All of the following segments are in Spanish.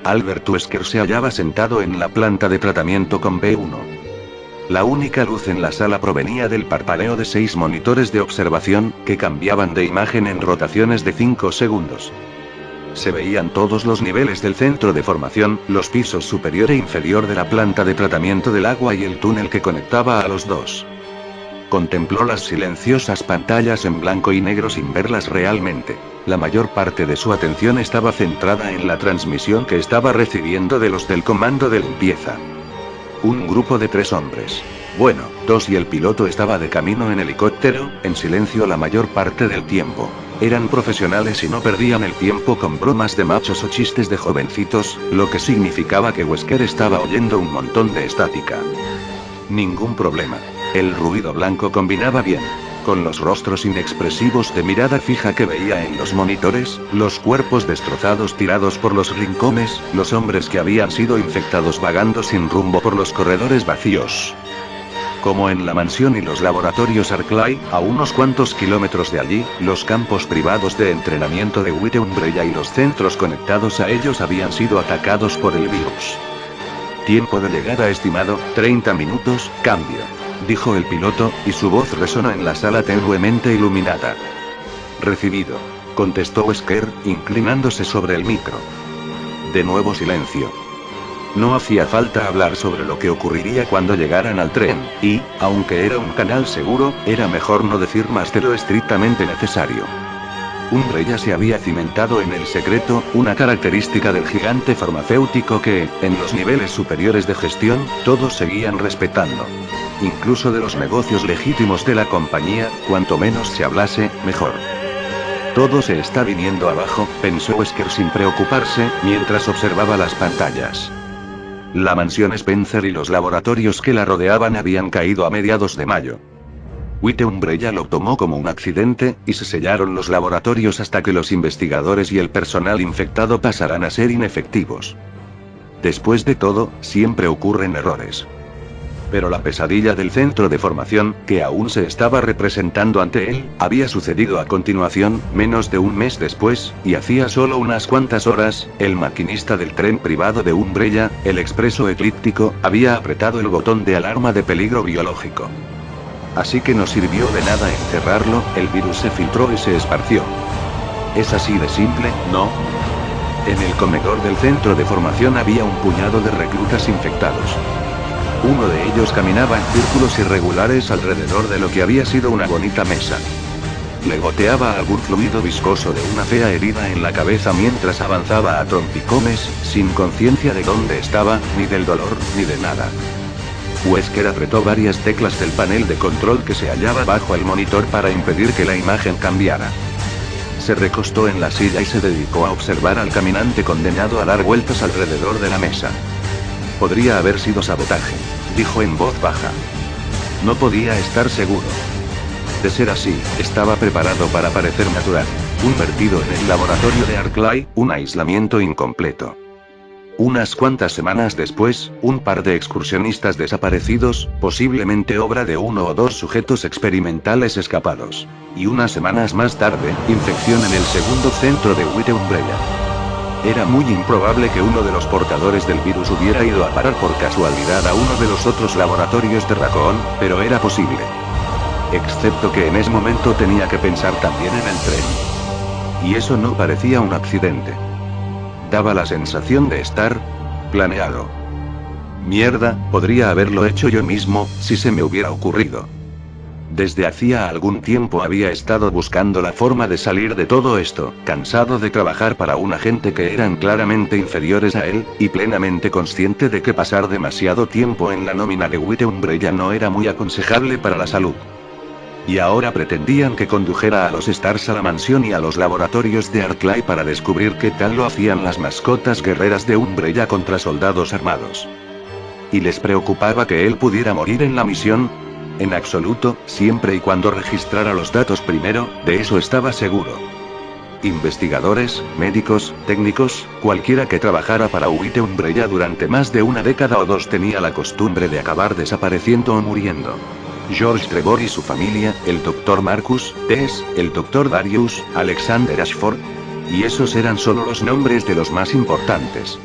Albert Wesker se hallaba sentado en la planta de tratamiento con B1. La única luz en la sala provenía del parpadeo de 6 monitores de observación, que cambiaban de imagen en rotaciones de 5 segundos. Se veían todos los niveles del centro de formación, los pisos superior e inferior de la planta de tratamiento del agua y el túnel que conectaba a los dos. Contempló las silenciosas pantallas en blanco y negro sin verlas realmente. La mayor parte de su atención estaba centrada en la transmisión que estaba recibiendo de los del comando de limpieza. Un grupo de 3 hombres. Bueno, 2 y el piloto estaba de camino en helicóptero, en silencio la mayor parte del tiempo. Eran profesionales y no perdían el tiempo con bromas de machos o chistes de jovencitos, lo que significaba que Wesker estaba oyendo un montón de estática. Ningún problema. El ruido blanco combinaba bien con los rostros inexpresivos de mirada fija que veía en los monitores, los cuerpos destrozados tirados por los rincones, los hombres que habían sido infectados vagando sin rumbo por los corredores vacíos. Como en la mansión y los laboratorios Arclay, a unos cuantos kilómetros de allí, los campos privados de entrenamiento de White Umbrella y los centros conectados a ellos habían sido atacados por el virus. Tiempo de llegada estimado, 30 minutos, cambio, dijo el piloto, y su voz resonó en la sala tenuemente iluminada. Recibido, contestó Wesker, inclinándose sobre el micro. De nuevo silencio. No hacía falta hablar sobre lo que ocurriría cuando llegaran al tren, y, aunque era un canal seguro, era mejor no decir más de lo estrictamente necesario. Umbrella se había cimentado en el secreto, una característica del gigante farmacéutico que, en los niveles superiores de gestión, todos seguían respetando. Incluso de los negocios legítimos de la compañía, cuanto menos se hablase, mejor. Todo se está viniendo abajo, pensó Wesker sin preocuparse, mientras observaba las pantallas. La mansión Spencer y los laboratorios que la rodeaban habían caído a mediados de mayo. White Umbrella lo tomó como un accidente, y se sellaron los laboratorios hasta que los investigadores y el personal infectado pasaran a ser inefectivos. Después de todo, siempre ocurren errores. Pero la pesadilla del centro de formación, que aún se estaba representando ante él, había sucedido a continuación, menos de un mes después, y hacía solo unas cuantas horas, el maquinista del tren privado de Umbrella, el expreso eclíptico, había apretado el botón de alarma de peligro biológico. Así que no sirvió de nada encerrarlo, el virus se filtró y se esparció. Es así de simple, ¿no? En el comedor del centro de formación había un puñado de reclutas infectados. Uno de ellos caminaba en círculos irregulares alrededor de lo que había sido una bonita mesa. Le goteaba algún fluido viscoso de una fea herida en la cabeza mientras avanzaba a trompicones, sin conciencia de dónde estaba, ni del dolor, ni de nada. Wesker apretó varias teclas del panel de control que se hallaba bajo el monitor para impedir que la imagen cambiara. Se recostó en la silla y se dedicó a observar al caminante condenado a dar vueltas alrededor de la mesa. Podría haber sido sabotaje, dijo en voz baja. No podía estar seguro. De ser así, estaba preparado para parecer natural. Un vertido en el laboratorio de Arclay, un aislamiento incompleto. Unas cuantas semanas después, un par de excursionistas desaparecidos, posiblemente obra de 1 o 2 sujetos experimentales escapados. Y unas semanas más tarde, infección en el segundo centro de White Umbrella. Era muy improbable que uno de los portadores del virus hubiera ido a parar por casualidad a uno de los otros laboratorios de Raccoon, pero era posible. Excepto que en ese momento tenía que pensar también en el tren. Y eso no parecía un accidente. Daba la sensación de estar planeado. Mierda, podría haberlo hecho yo mismo, si se me hubiera ocurrido. Desde hacía algún tiempo había estado buscando la forma de salir de todo esto, cansado de trabajar para una gente que eran claramente inferiores a él, y plenamente consciente de que pasar demasiado tiempo en la nómina de White Umbrella no era muy aconsejable para la salud. Y ahora pretendían que condujera a los Stars a la mansión y a los laboratorios de Arclay para descubrir qué tal lo hacían las mascotas guerreras de Umbrella contra soldados armados. ¿Y les preocupaba que él pudiera morir en la misión? En absoluto, siempre y cuando registrara los datos primero, de eso estaba seguro. Investigadores, médicos, técnicos, cualquiera que trabajara para White Umbrella durante más de una década o dos tenía la costumbre de acabar desapareciendo o muriendo. George Trevor y su familia, el Dr. Marcus, Tess, el Dr. Darius, Alexander Ashford. Y esos eran solo los nombres de los más importantes.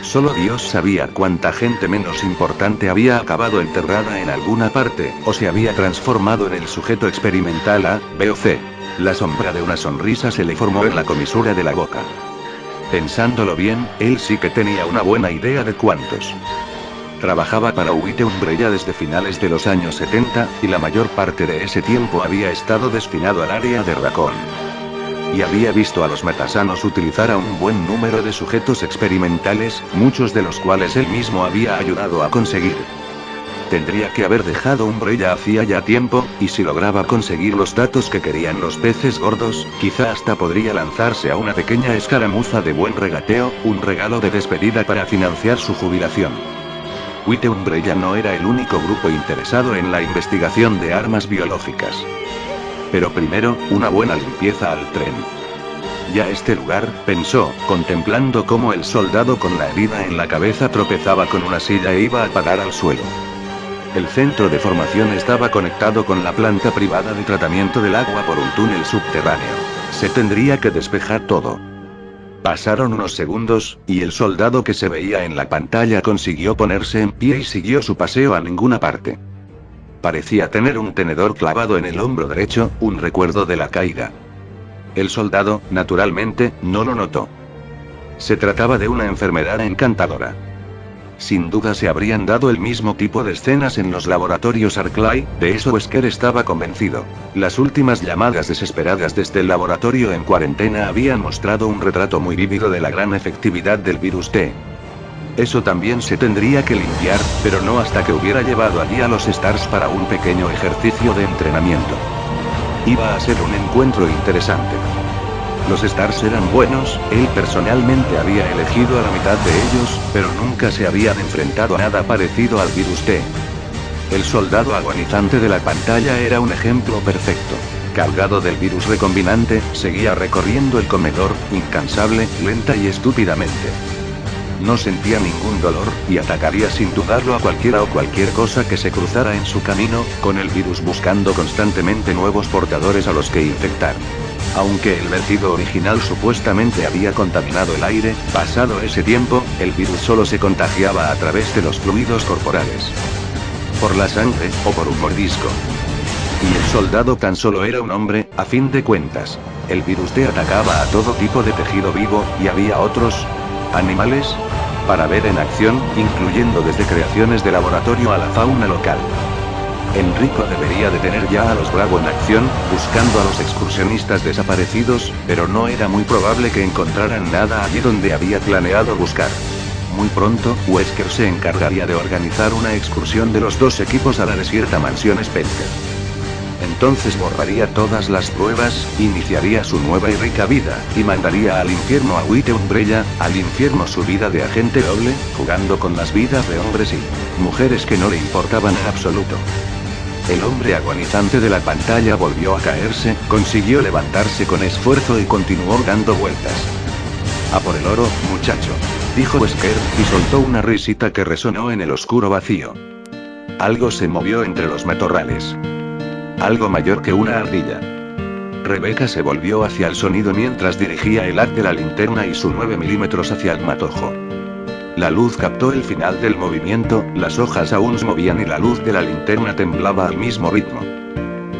Solo Dios sabía cuánta gente menos importante había acabado enterrada en alguna parte, o se había transformado en el sujeto experimental A, B o C. La sombra de una sonrisa se le formó en la comisura de la boca. Pensándolo bien, él sí que tenía una buena idea de cuántos. Trabajaba para White Umbrella desde finales de los años 70, y la mayor parte de ese tiempo había estado destinado al área de Raccoon. Y había visto a los metasanos utilizar a un buen número de sujetos experimentales, muchos de los cuales él mismo había ayudado a conseguir. Tendría que haber dejado Umbrella hacía ya tiempo, y si lograba conseguir los datos que querían los peces gordos, quizá hasta podría lanzarse a una pequeña escaramuza de buen regateo, un regalo de despedida para financiar su jubilación. White Umbrella no era el único grupo interesado en la investigación de armas biológicas. Pero primero, una buena limpieza al tren. Ya este lugar, pensó, contemplando cómo el soldado con la herida en la cabeza tropezaba con una silla e iba a parar al suelo. El centro de formación estaba conectado con la planta privada de tratamiento del agua por un túnel subterráneo. Se tendría que despejar todo. Pasaron unos segundos, y el soldado que se veía en la pantalla consiguió ponerse en pie y siguió su paseo a ninguna parte. Parecía tener un tenedor clavado en el hombro derecho, un recuerdo de la caída. El soldado, naturalmente, no lo notó. Se trataba de una enfermedad encantadora. Sin duda se habrían dado el mismo tipo de escenas en los laboratorios Arclay, de eso Wesker estaba convencido. Las últimas llamadas desesperadas desde el laboratorio en cuarentena habían mostrado un retrato muy vívido de la gran efectividad del virus T. Eso también se tendría que limpiar, pero no hasta que hubiera llevado allí a los Stars para un pequeño ejercicio de entrenamiento. Iba a ser un encuentro interesante. Los Stars eran buenos, él personalmente había elegido a la mitad de ellos, pero nunca se habían enfrentado a nada parecido al virus T. El soldado agonizante de la pantalla era un ejemplo perfecto. Cargado del virus recombinante, seguía recorriendo el comedor, incansable, lenta y estúpidamente. No sentía ningún dolor, y atacaría sin dudarlo a cualquiera o cualquier cosa que se cruzara en su camino, con el virus buscando constantemente nuevos portadores a los que infectar. Aunque el vertido original supuestamente había contaminado el aire, pasado ese tiempo, el virus solo se contagiaba a través de los fluidos corporales. Por la sangre, o por un mordisco. Y el soldado tan solo era un hombre, a fin de cuentas. El virus T atacaba a todo tipo de tejido vivo, y había otros animales para ver en acción, incluyendo desde creaciones de laboratorio a la fauna local. Enrico debería de tener ya a los Bravo en acción, buscando a los excursionistas desaparecidos, pero no era muy probable que encontraran nada allí donde había planeado buscar. Muy pronto, Wesker se encargaría de organizar una excursión de los dos equipos a la desierta mansión Spectre. Entonces borraría todas las pruebas, iniciaría su nueva y rica vida, y mandaría al infierno a White Umbrella, al infierno su vida de agente doble, jugando con las vidas de hombres y mujeres que no le importaban en absoluto. El hombre agonizante de la pantalla volvió a caerse, consiguió levantarse con esfuerzo y continuó dando vueltas. A por el oro, muchacho, dijo Wesker, y soltó una risita que resonó en el oscuro vacío. Algo se movió entre los matorrales. Algo mayor que una ardilla. Rebecca se volvió hacia el sonido mientras dirigía el haz de la linterna y su 9 milímetros hacia el matojo. La luz captó el final del movimiento, las hojas aún se movían y la luz de la linterna temblaba al mismo ritmo.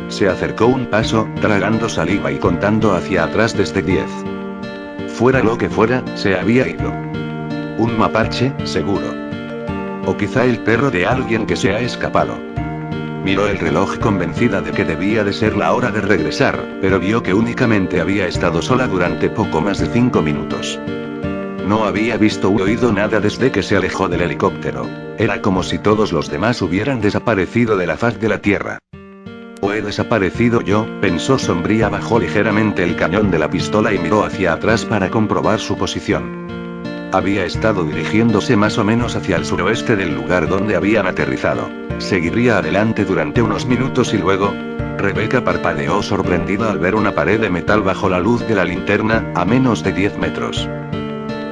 Se acercó un paso, tragando saliva y contando hacia atrás desde 10. Fuera lo que fuera, se había ido. Un mapache, seguro. O quizá el perro de alguien que se ha escapado. Miró el reloj convencida de que debía de ser la hora de regresar, pero vio que únicamente había estado sola durante poco más de 5 minutos. No había visto u oído nada desde que se alejó del helicóptero. Era como si todos los demás hubieran desaparecido de la faz de la Tierra. ¿O he desaparecido yo?, pensó sombría. Bajó ligeramente el cañón de la pistola y miró hacia atrás para comprobar su posición. Había estado dirigiéndose más o menos hacia el suroeste del lugar donde habían aterrizado. Seguiría adelante durante unos minutos y luego... Rebecca parpadeó sorprendida al ver una pared de metal bajo la luz de la linterna, a menos de 10 metros.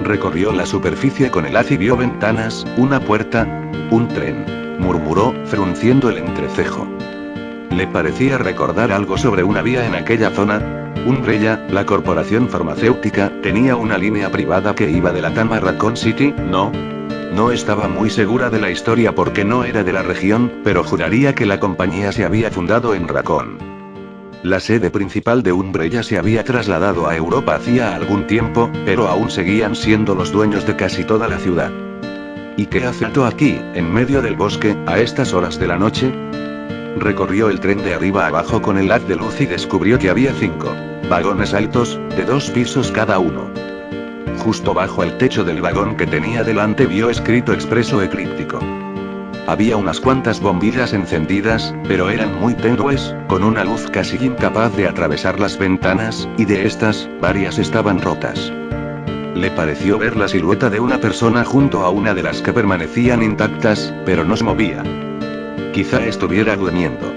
Recorrió la superficie con el haz y vio ventanas, una puerta, un tren, murmuró, frunciendo el entrecejo. Le parecía recordar algo sobre una vía en aquella zona. Umbrella, la corporación farmacéutica, tenía una línea privada que iba de Latam a Raccoon City, ¿no? No estaba muy segura de la historia porque no era de la región, pero juraría que la compañía se había fundado en Raccoon. La sede principal de Umbrella se había trasladado a Europa hacía algún tiempo, pero aún seguían siendo los dueños de casi toda la ciudad. ¿Y qué hace Alto aquí, en medio del bosque, a estas horas de la noche? Recorrió el tren de arriba a abajo con el haz de luz y descubrió que había 5 vagones altos, de 2 pisos cada uno. Justo bajo el techo del vagón que tenía delante vio escrito Expreso Eclíptico. Había unas cuantas bombillas encendidas, pero eran muy tenues, con una luz casi incapaz de atravesar las ventanas, y de estas, varias estaban rotas. Le pareció ver la silueta de una persona junto a una de las que permanecían intactas, pero no se movía. Quizá estuviera durmiendo.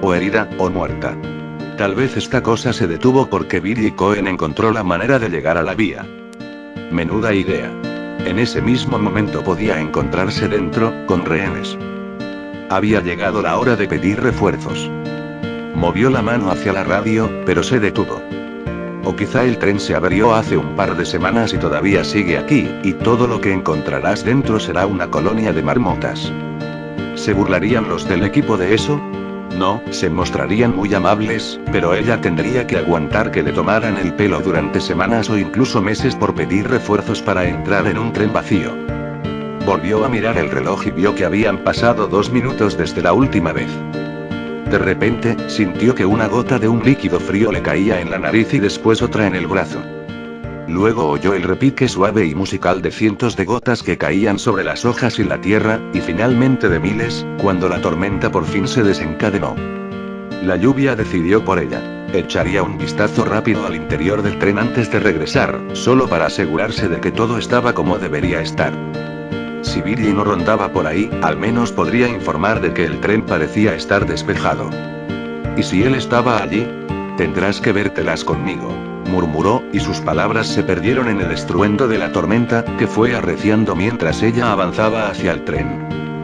O herida, o muerta. Tal vez esta cosa se detuvo porque Billy Cohen encontró la manera de llegar a la vía. Menuda idea. En ese mismo momento podía encontrarse dentro, con rehenes. Había llegado la hora de pedir refuerzos. Movió la mano hacia la radio, pero se detuvo. O quizá el tren se averió hace un par de semanas y todavía sigue aquí, y todo lo que encontrarás dentro será una colonia de marmotas. ¿Se burlarían los del equipo de eso? No, se mostrarían muy amables, pero ella tendría que aguantar que le tomaran el pelo durante semanas o incluso meses por pedir refuerzos para entrar en un tren vacío. Volvió a mirar el reloj y vio que habían pasado 2 minutos desde la última vez. De repente, sintió que una gota de un líquido frío le caía en la nariz y después otra en el brazo. Luego oyó el repique suave y musical de cientos de gotas que caían sobre las hojas y la tierra, y finalmente de miles, cuando la tormenta por fin se desencadenó. La lluvia decidió por ella. Echaría un vistazo rápido al interior del tren antes de regresar, solo para asegurarse de que todo estaba como debería estar. Si Billy no rondaba por ahí, al menos podría informar de que el tren parecía estar despejado. ¿Y si él estaba allí? Tendrás que vértelas conmigo, murmuró, y sus palabras se perdieron en el estruendo de la tormenta, que fue arreciando mientras ella avanzaba hacia el tren.